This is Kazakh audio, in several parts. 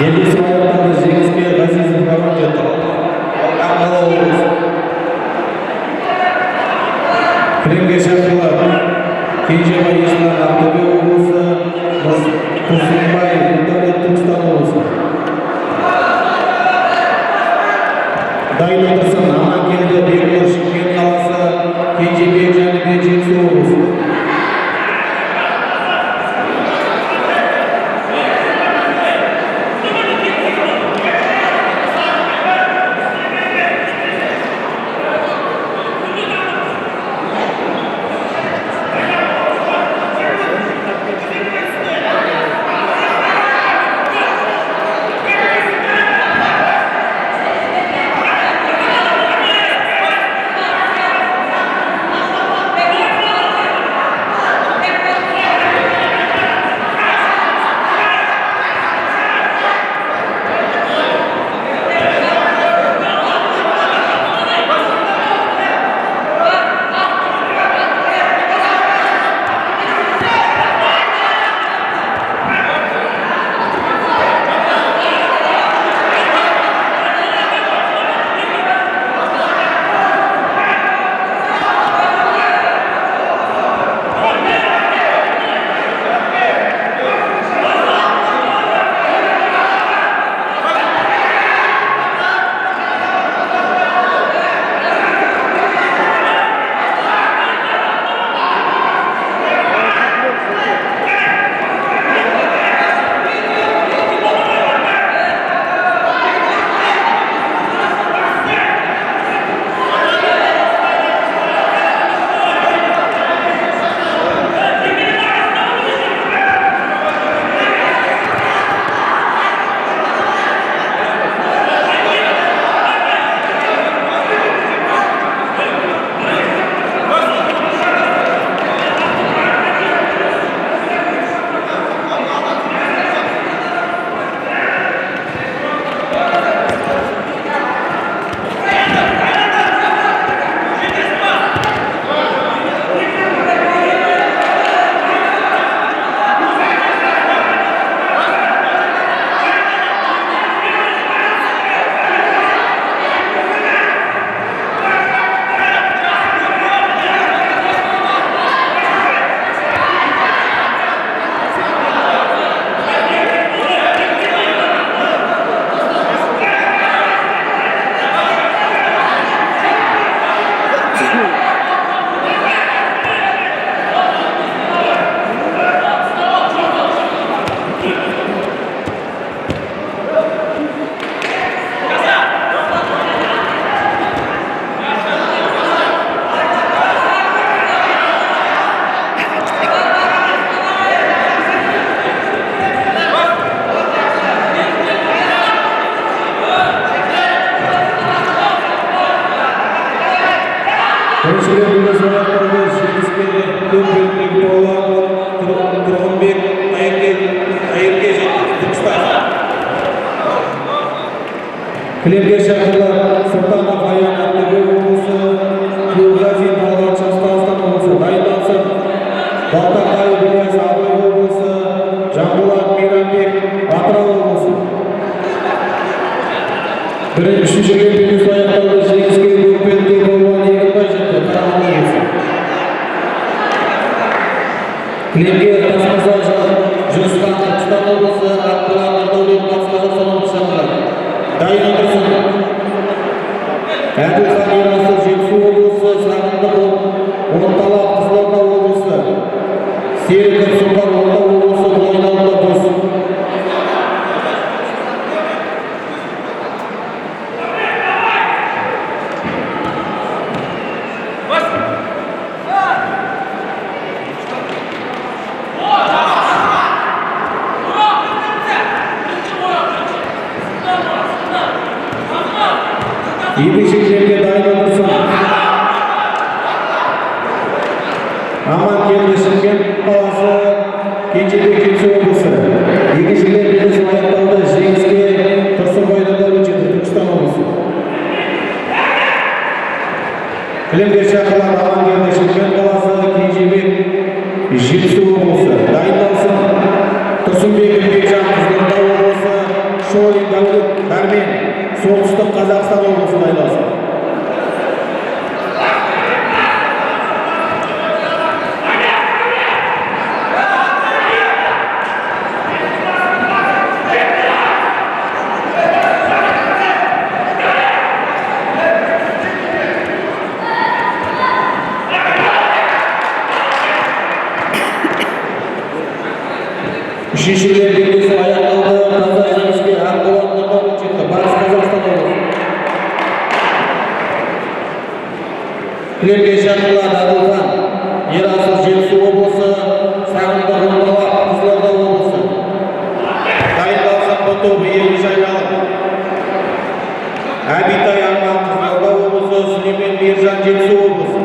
Елдесі аяқтарды жеңіске Ғазизов Роман жетті. Ақмола облысы. Кілемге шақырылады. Кенжебай Ислам Ақтөбе облысы. Тұрсынбаев Виталий Түркістан облысы. Дайын отырсын Аманкелді Бекнұр Шымкент қаласы. Кенжебек Жәнібек Жетісу облысы. Кілемге шақырылады Сұлтанов Аян Ақтөбе облысы, Құлғазин Талғат Шығыс Қазақстан облысы. Дайындалсын Балтақай Ілияс Абай облысы, Жанболат Мейрамбек Атырау облысы. Үшіншіге белес аяқталды. Жеңіске көкпенде болған Егінбай жетті. Қарағанды облысы. Кілемге Тасмаза Жұрысқан Түркістан облысы, Ақбұлан Нұрдәулет Батыс Қазақстан облысы шақырылады. Дайын отырсын Әділхан Ерасыл Жетісу облысы, Сағындық Орталық Қызылорда облысы, Серік Сұлтан Орда облысы, Бұлайналды Дос. Екінші жерге дайын отырсын Аманкелді Шымкент қаласы, Кенжебек Жетісу облысы. Екіншілер белесі аяқталды. Жеңіске Тұрсынбай Нұрдәулет жетті. Түркістан облысы. Кілемге шақырылады Аманкелді Шымкент қаласы, Кенжебек Жетісу облысы. Дайындалсын Тұрсынбек Бекжан Қызылорда облысы, Шолин Дәулет Дәрмен, солтүстік Қазақстан облысы дайындалсын. Үшіншілер белдесу аяқталды. Таза жеңіске Ақболат Нұрматов жетті. Батыс Қазақстан облысы. Кілемге шақырылады Адылхан Ерасыл Жетісу облысы, Сағындық Оңдалап Қызылорда облысы. Дайындалсын бұл тобы екінші айналым. Әбитай Арман Қызылорда облысы, Сүлеймен Мейіржан Жетісу облысы.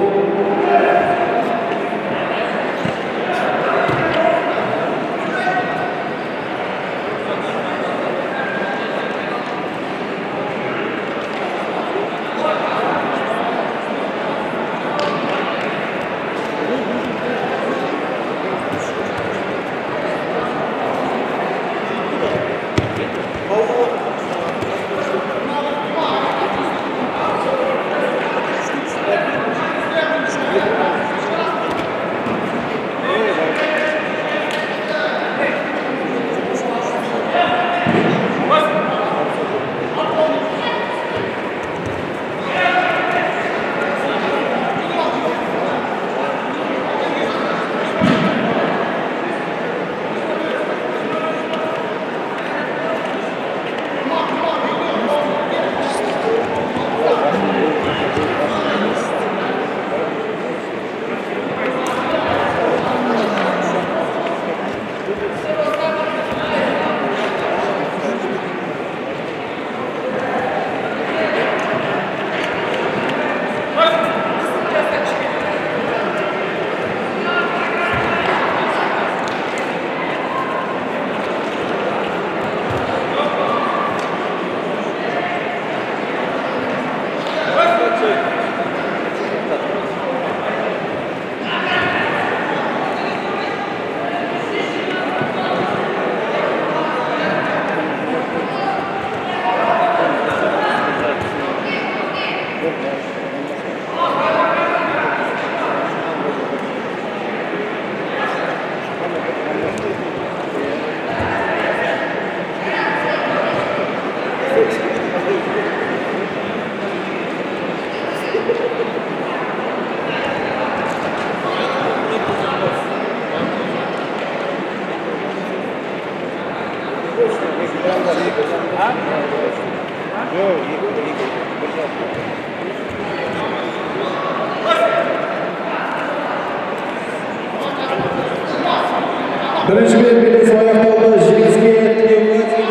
Бірінші белдесу аяқталды. Жеңіске Тілеуғазин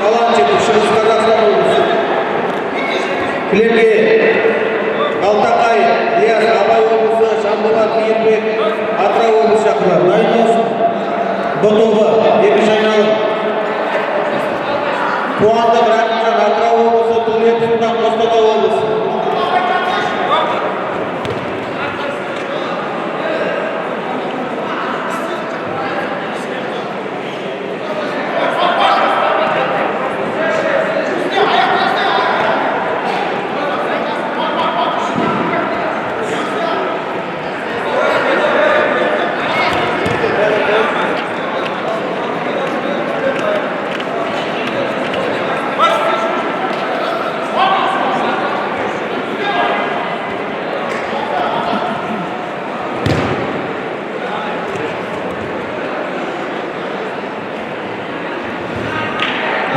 Алан жетіп, Шығыс Қазақстан облысы. Кілемге Алтақай Ильяс Абай облысы, Шамбулат Мейірбек Атырау облысы шақырылады. Дайындалсын. Бұл тобы екінші айналым. Қуандық Рақымжан Атырау облысы, Төлеп Сұлтан Қостанай облысы.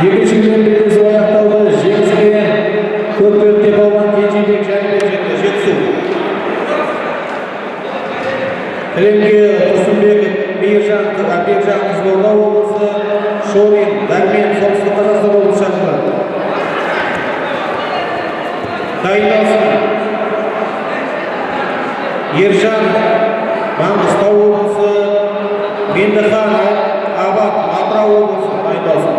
Екінші белдесу аяқталды. Жеңіске Көкпекте болған Кенжебек Жәнібек жетті. Жетісу. Кілемге Тұрсынбеков Мейіржан Қызылорда облысы, Шолин Дәрмен Солтүстік Қазақстан облысы шақырылады. Дайындалсын. Ержан Маңғыстау облысы, Меңдіхан Абат Атырау облысы. Дайындалсын.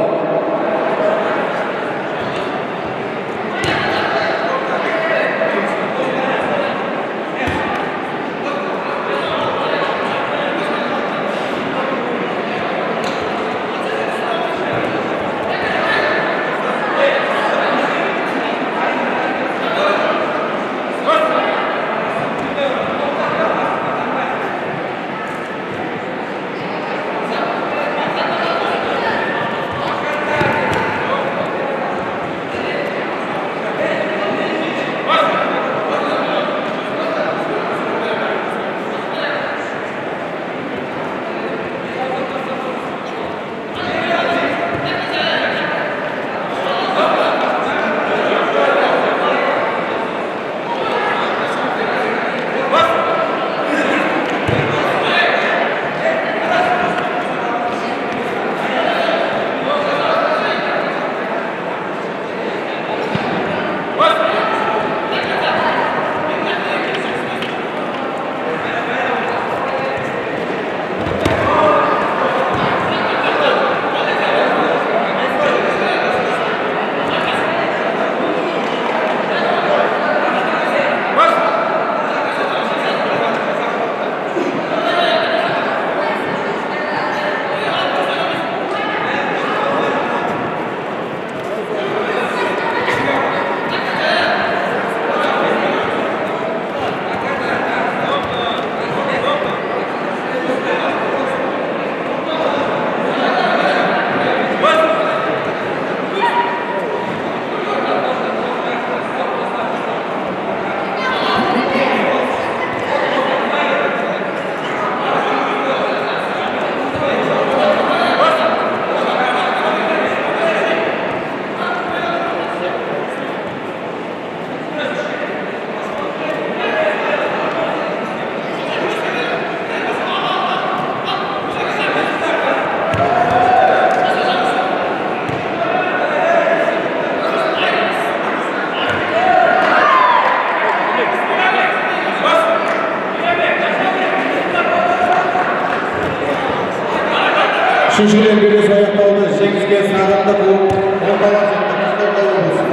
Üçüncüden birisi аяқталды. Жеңіске сағындық орталық жаттық Қызылорда облысы.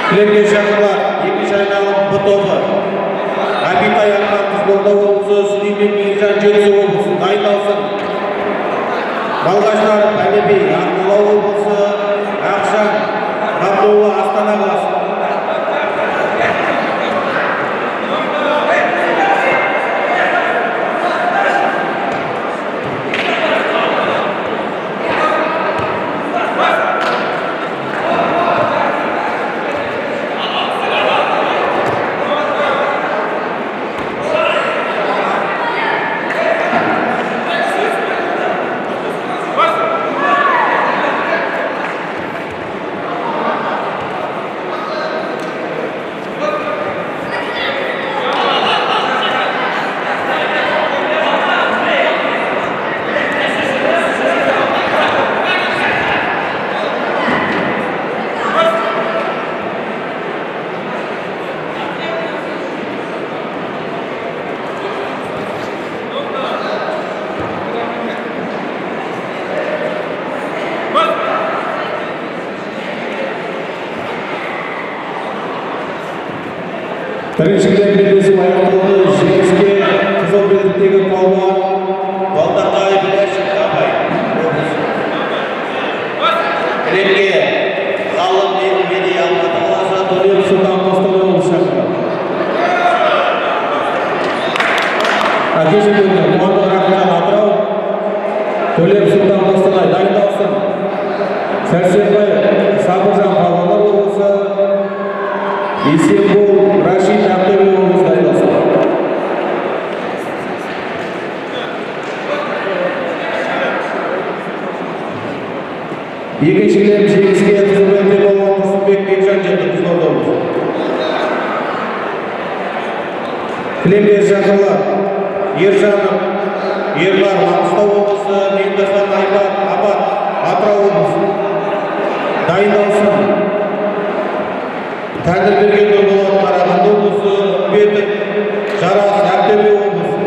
Кілемге шақырылар. Екінші айналым Б тобы. Абитай Ахмат Қызылорда облысы, Сүлеймен Мейіржан Жетісу облысы. Дайындалсын. Балғаштар Әлеби Ақмола облысы, Ақшан Абдулла Астана қаласы. Біріншіден белдесу аяқталды. Жеңіске қызыл белдіктегі палуан Балтақай Біләшев Абай облысы. Кілемге ғалым Меди Алматы қаласы, Төлеп Сұлтан Қостанай облысы шақырылды. Әкешімдегі Қуандық Рахымжан Атырау, Төлеп Сұлтан Қостанай. Дайындалсын. Сәрсенбай Сабыржан Павлодар облысы, Есенбол Рашид Ақтөбе облысы. Дайындалсын. Екінші кілем жеңіске қызыл белдікте болған Тұрсынбек Бекжан жетті Қызылорда облысы. Кілемге шақырылар. Ержанов Ерлар Маңғыстау облысы, Меңдіхан Айбат Абат Атырау облысы. Дайындалсын. Тәңірберген Нұрболат Қарағанды облысы, Үмбетов Жарас Ақтөбе облысы.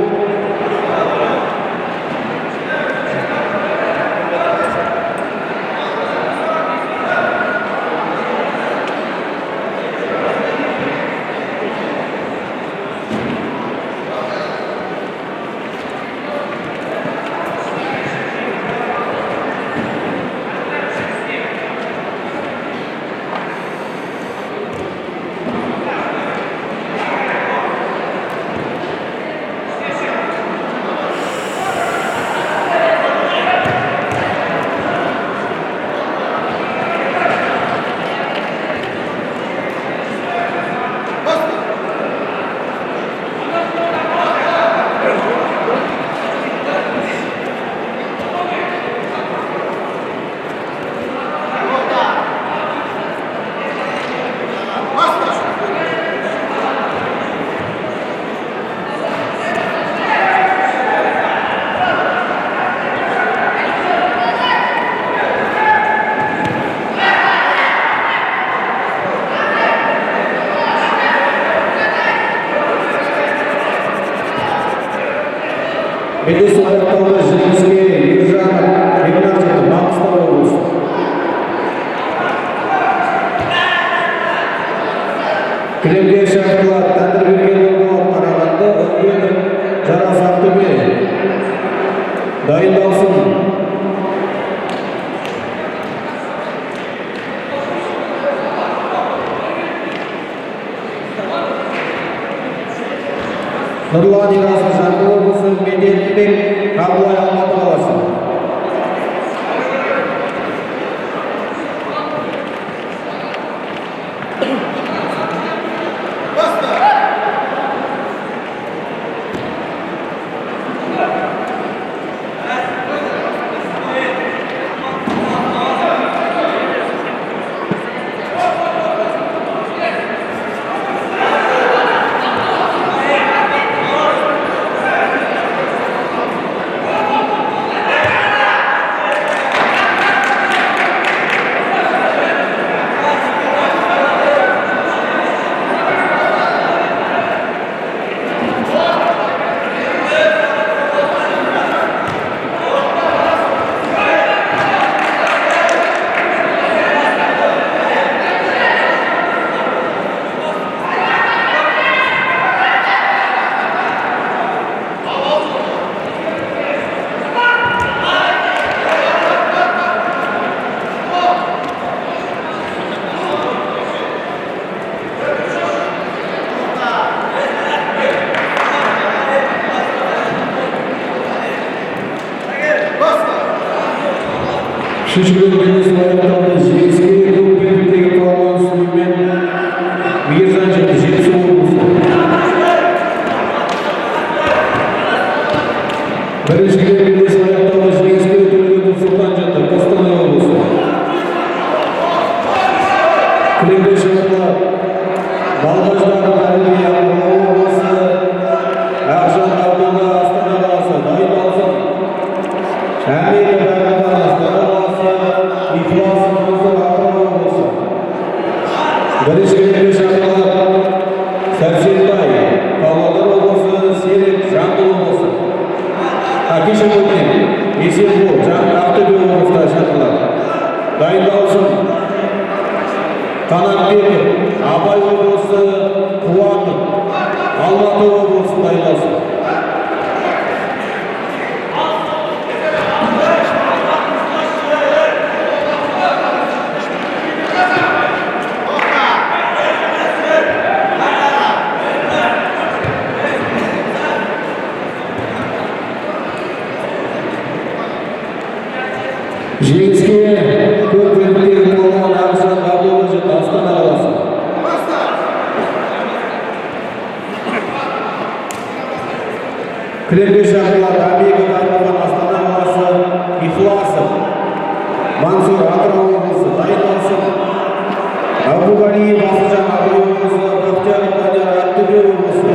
Белдесу аяқталды. Жеңіске Ержанов Бекнар жетті Маңғыстау облысы. Кілемге шақырылар. Тәңірберген Нұрболат Қарағанды, Үмбетов Жарас Ақтөбе. Дайындалсын. Нұрлан Ерасыл Жамбыл облысы, Медетбек Қабылай Алматы қаласы. Шешілер белес лайықталды жеңіске көк белбеудегі палуан Сүлеймен Мейіржан жетті жетісу облысы. Біріншілер белес лайықталды жеңіске Төлеубек Сұлтан жетті Қостанай облысы. Кілемге шығарылар Балғаждар Әлия облысы. Ақжан Абдулла Астана қаласы дайындалсын. Әмелі Бәрбадан Астана қаласы, Ихлас Мансұр Атырау облысы. Бірінші белбеуге шақырылған Сәрсенбай Павлодар облысы, Серік Жамбыл облысы. Кешір өтінем Есенбол Ақтөбе облысына шақырылған. Дайындалсын. Қанатбеков Абай облысы, Қуатов Алматы облысы дайындалсын. Жеңіске көк белбеудегі палуан Ақжан Абдулла жетті Астана қаласы. Кілемге шақырылған Әбеков Аймаған Астана қаласы, Ихласов Мансұр Атырау облысы дайындалсын. Абуғалиев Асылжан Абай облысы, Бақтияр Данияр Ақтөбе облысы.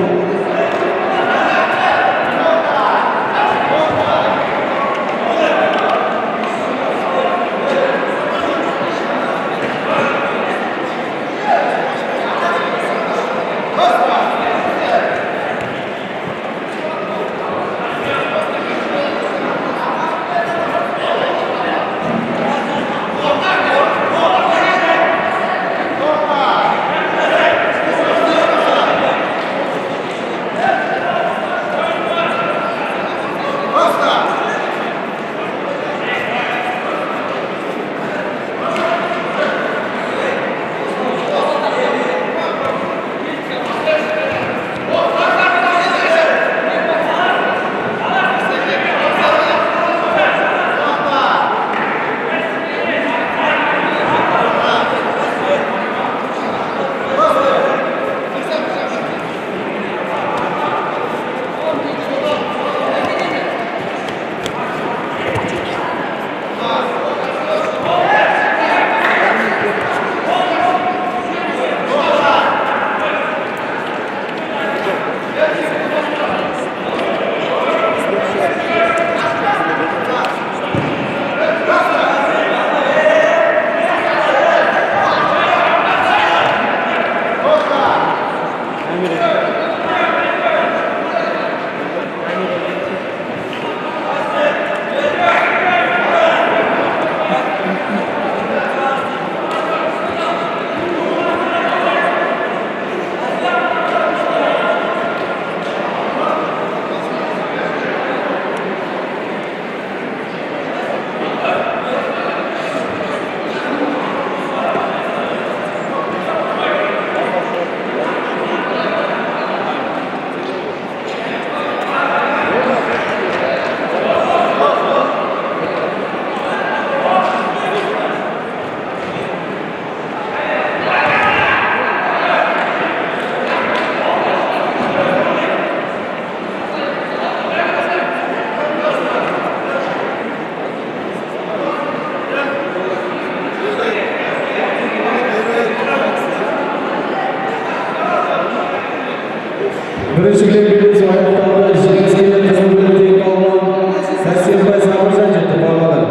Бірінші белбеудегі аяқталды жеңіске қызыл белбеудегі палуан Сәрсенбай Сабыржан жетті Павлодар.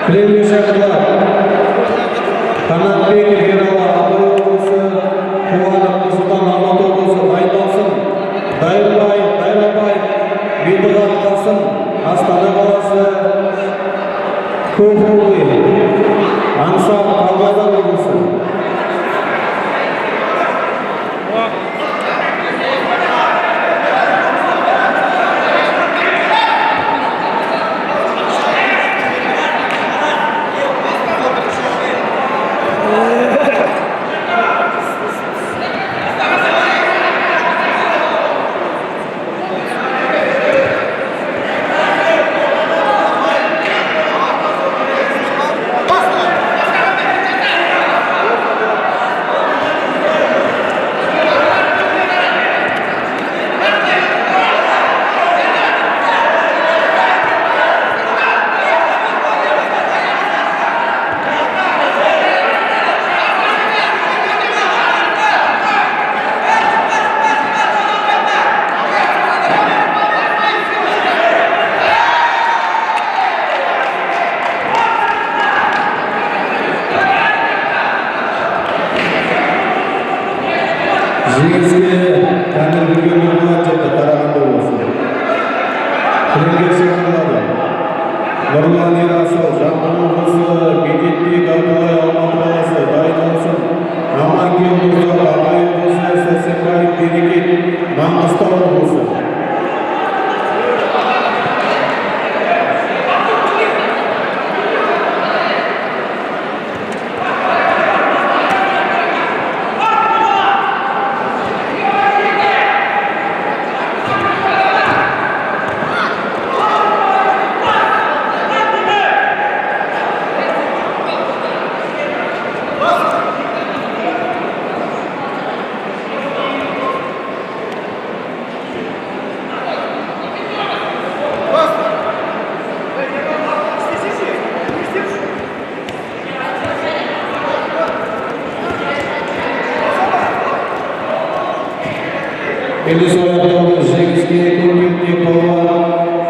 Кілемге шақырылған Қанатбеков Ералы Абай облысы, Қуанов Нұрсұлтан Алматы облысы дайындалсын. Дайырбай Бейдіған Қасым Астана қаласы, Көкбұлы Аңсар Павлодар облысы. жеңіске тәңірберген нұрболат жетті, Қарағанды облысы. Кілемге шығарылады. Нұрлан Ерасыл, Жамбыл облысы, Бекетбек Абдулай, Алматы қаласы, дайын болсын. Аманкел Нұрзал, Абай облысы, Сәрсенбаев Берекет, Маңғыстау облысы. Келесі аяқталды жеңіске көкпекте болған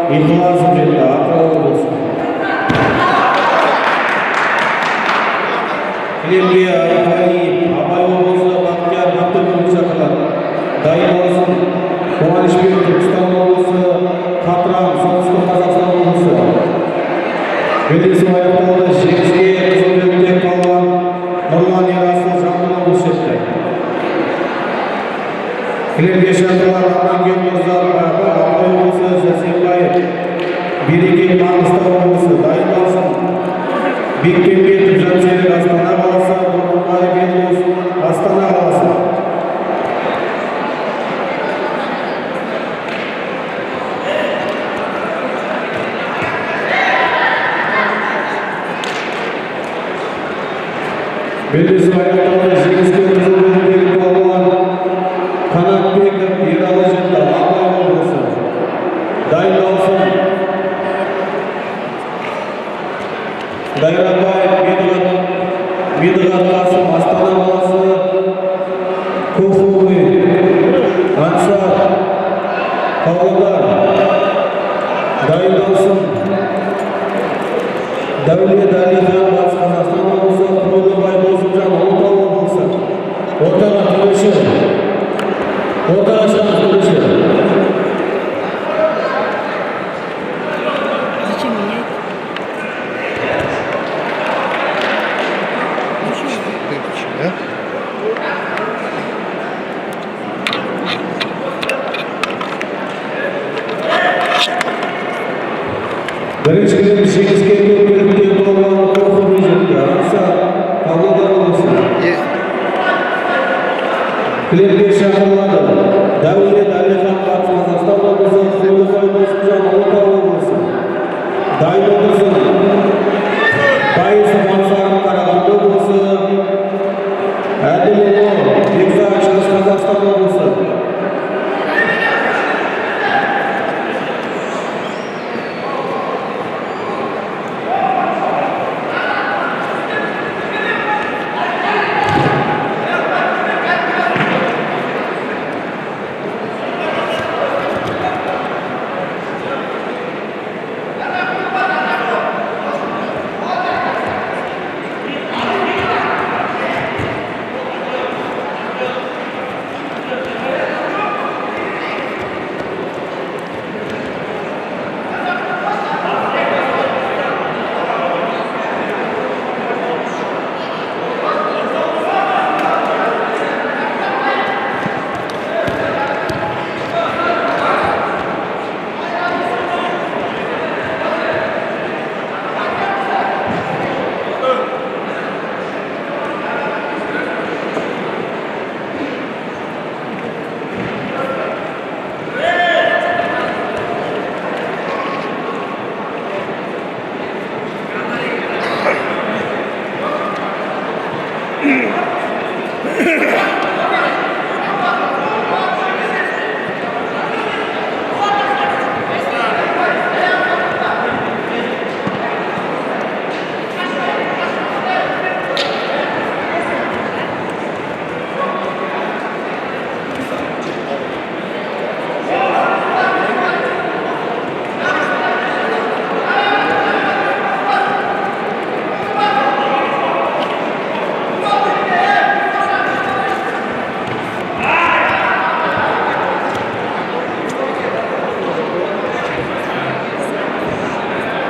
Ихласов жетті, Атырау облысы. Кілемге Арқалиев, Абай облысы, Бақтияр Бақтыгүл шақырылады. Дайын болсын. Қуанышбек Түркістан облысы, Қатыран, Солтүстік Қазақстан облысы. Келесі аяқталды жеңіске қызылбекте болған Нұрлан Ерасыл, Жамбыл облысы жетті. Кілемге шақырылған Аманкел Нұрзал, Абай облысы, Сәрсенбаев Берекет, Маңғыстау облысы. Дайын болсын. Бекпенбетов Жансерік, Астана қаласы, Бұрынбай Бетлос, Астана қаласы. Белгісі аяқталды жеңіске қызылбекте болған Қанатбеков Ералы жетті, Абай облысы. Дайын болсын. Дайрабаев Медіғат Қасым, Астана қаласы, Көксуы, Ансар, Павлодар. Дайын болсын. Дәулет Әлихан, Батыс Қазақстан облысы, Құрылбай Досымжан, Ұлытау облысы. Ортаға төреші. Ортаға шығамыз төреші. Зачем менять? Бірінші кілем жеңіске көкпекте болған Көксуы жетті, Ансар, Павлодар облысы. Кілемге шақырылады. Дәулет Әлихан, Батыс Қазақстан облысы, Құрылбай Досымжан, Ұлытау облысы. Дайын отырсын. Байысов Ансар, Қарағанды облысы. Әділұлы, Бекзат, Шығыс Қазақстан облысы.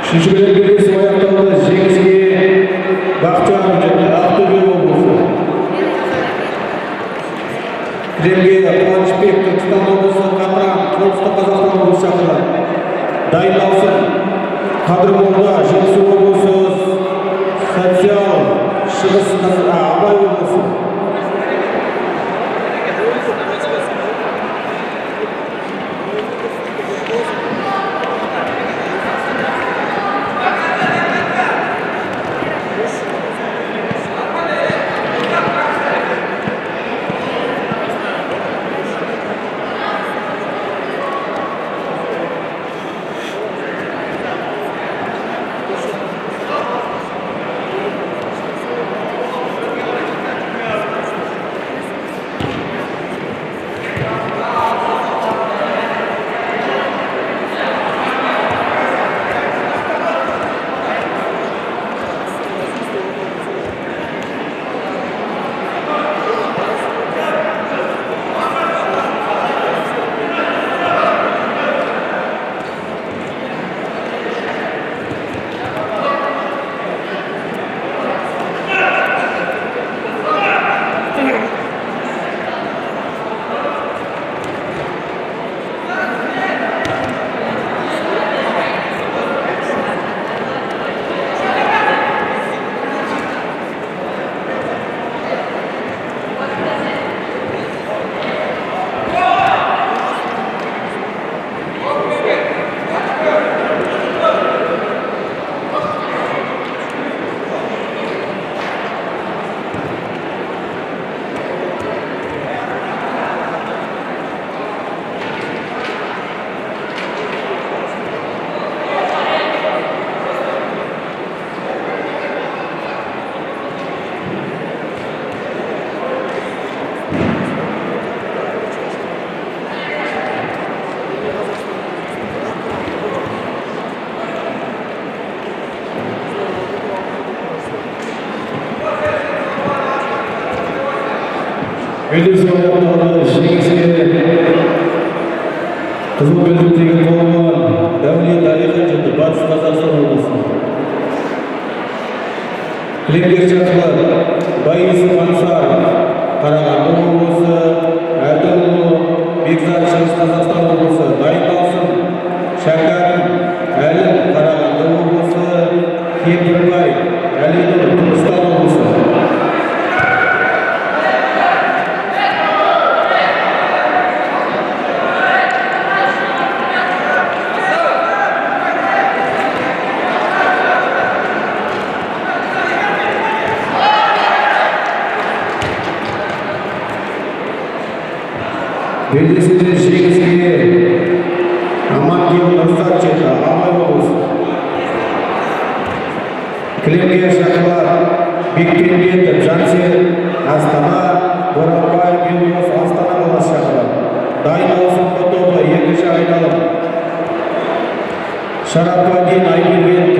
Үшінші белдесу аяқталды. Жеңіске Бақытжан Ақтөбе облысы. Кілемге Қуанышбек Түркістан облысы, Қатыран солтүстік Қазақстан облысы шақырылады. Дайындалсын. Қадырмолда Жетісу облысы, Социал Шығыс Абай облысы. Белдесу аяқталды. Жеңіске қызыл белдіктегі палуан Дәулет Әлихан жетті. Батыс Қазақстан облысы. Кілемге шақырылады. Байысов Ансар Қарағанды облысы, Әділұлы Бекзат Шығыс Қазақстан облысы. Дайындалсын. Шәкәрім Әлім Қарағанды облысы, Кемпірбай Әлинұр Түркістан облысы. Белдесуде жеңіске Амангел Нұрсат жетті. Абай облысы. Кілемге шақырылады. Бекбенбетов Жансен Астана, Боранбай Белгос Астана қаласы шақырылады. Дайындалсын тобы екінші айналым. Шарападин Айберген